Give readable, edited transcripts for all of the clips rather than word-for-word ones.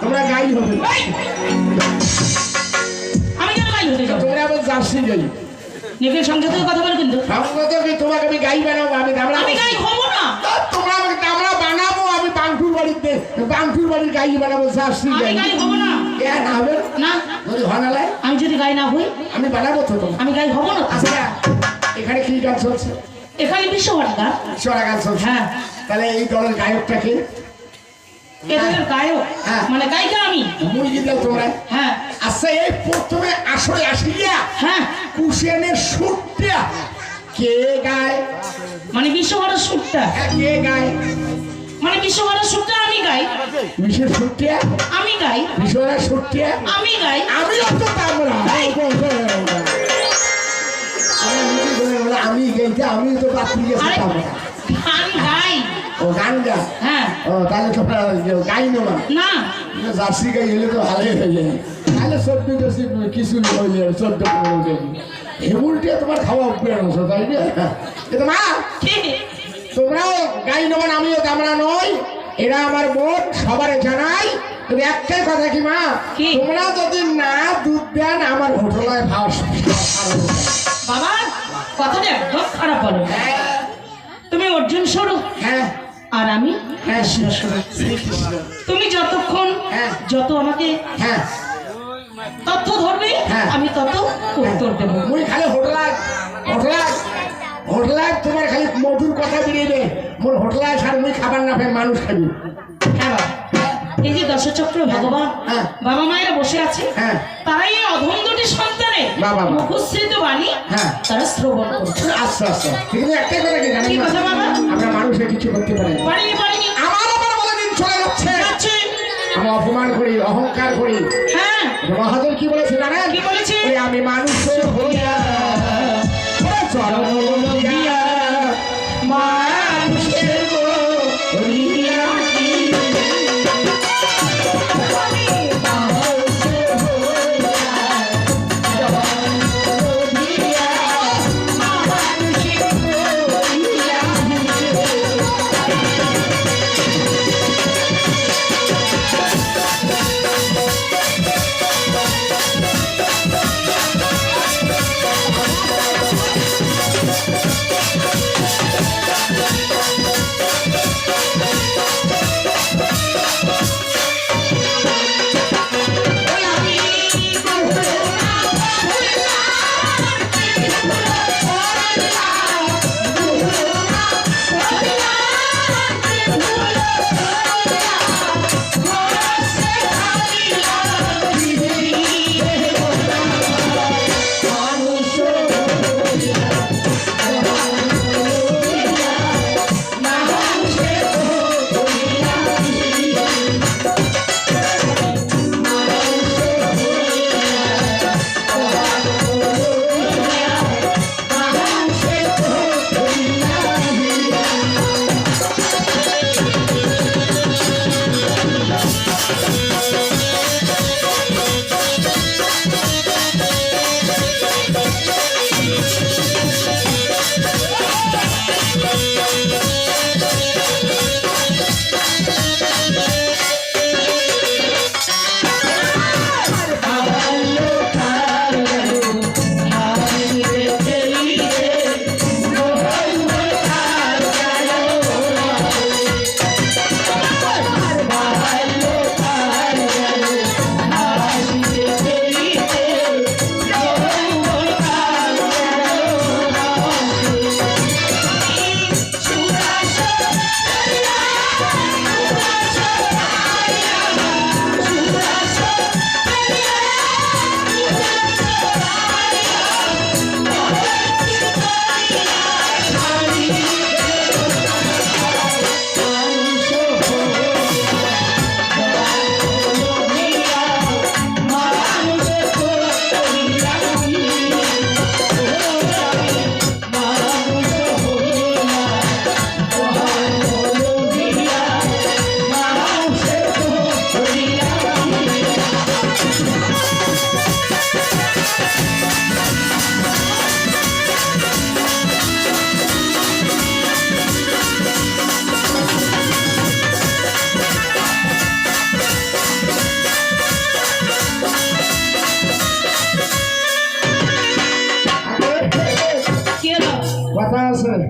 তোমরা গাই হবে আমি কেন গাই হতে যাবো? তোমরা আবার জার্সি গাই নিজের সঙ্গে তো কথা বলে কিন্তু তোমাকে আমি গাই বানাবো আমি দামড়া আমি গাই হবো না। তোমরা আমাকে দামড়া বানাবো আমি বাংকুর বাড়িতে বাংকুর বাড়ির গাই বানাবো জার্সি আমি গাই গাই হবো না। কেন হবে না যদি হনালায় আমি যদি গাই না হই আমি বানাবো তো তোমার আমি গাই হবো না। আচ্ছা এখানে কি গান চলছে এখানে বিশ্বভারতী গান চড়া গান চলছে হ্যাঁ তাহলে এই দলের গায়কটাকে এদের গায়ক হ্যাঁ। মানে গায়িকা আমি মুরগি দাও তোমরা হ্যাঁ আচ্ছা এই প্রথমে আসলে আসিয়া হ্যাঁ কুশেনের সুরটা কে গায় মানে বিশ্বভারত সুরটা হ্যাঁ, কে গায় মানে বিশ্বভারত সুরটা আমি গাই বিশের সুরটা আমি গাই বিশ্বরের সুরটা আমি গাই আমি তো তামরা আমি গেইতে আমি তো বাতি গেছি আরে তামরা গান গাই ও গান গা হ্যাঁ ও তাহলে তোমরা গাই নেবা না জার্সি গাই হলে তো ভালোই হয়ে যায় তাহলে 14 কিছু হইলে 14 এমনটা তোমার খাওয়া উপরে আনছো তাই না কিন্তু মা কি তোমরাও গাই নেবেন আমিও তামরা নই এরা আমার বোন সবার জানাই তবে একটাই কথা কি মা কি? তোমরা যদি না দুধ দেন আমার হোটেলায় ভাস বাবা কথাটা একদম খারাপ বলো তুমি অর্জুন স্বরূপ হ্যাঁ আর আমি হ্যাঁ কৃষ্ণ স্বরূপ। তুমি যতক্ষণ হ্যাঁ। যত আমাকে হ্যাঁ তথ্য ধরবে হ্যাঁ। আমি তত উত্তর দেব মুই খালি হোটেলায় তোমার খালি মধুর কথা বেরিয়ে মোর হোটেলায় ছাড় মুই খাবার না পাই মানুষ খাবি হ্যাঁ বাবা এই যে দশচক্র ভগবান হ্যাঁ। বাবা মায়েরা বসে আছে হ্যাঁ তারাই এই অধম দুটি সন্তানের বাবা মা। মুখশ্রিত বাণী হ্যাঁ। তারা শ্রবণ করছে আচ্ছা আচ্ছা কিন্তু একটাই কথা কি জানেন কি মা? কথা বাবা? আমরা মানুষের কিছু করতে পারি না। পারিনি পারিনি আমার বলে দিন চলে যাচ্ছে যাচ্ছে। আমি অপমান করি অহংকার করি হ্যাঁ মহাজন কি বলেছে জানেন কি বলেছে? ওই আমি মানুষের হইয়া ওরে চরণ লইয়া মানুষের হইয়া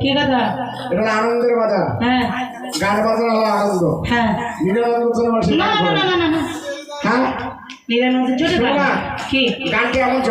কি কথা? এটা হলো আনন্দের বাজার, হ্যাঁ গান বাজার হলো আনন্দ, হ্যাঁ। নিরানন্দ না না না না না না। হ্যাঁ নিরানন্দ জোরে শোনো বলো। না। কি? গানটি এমন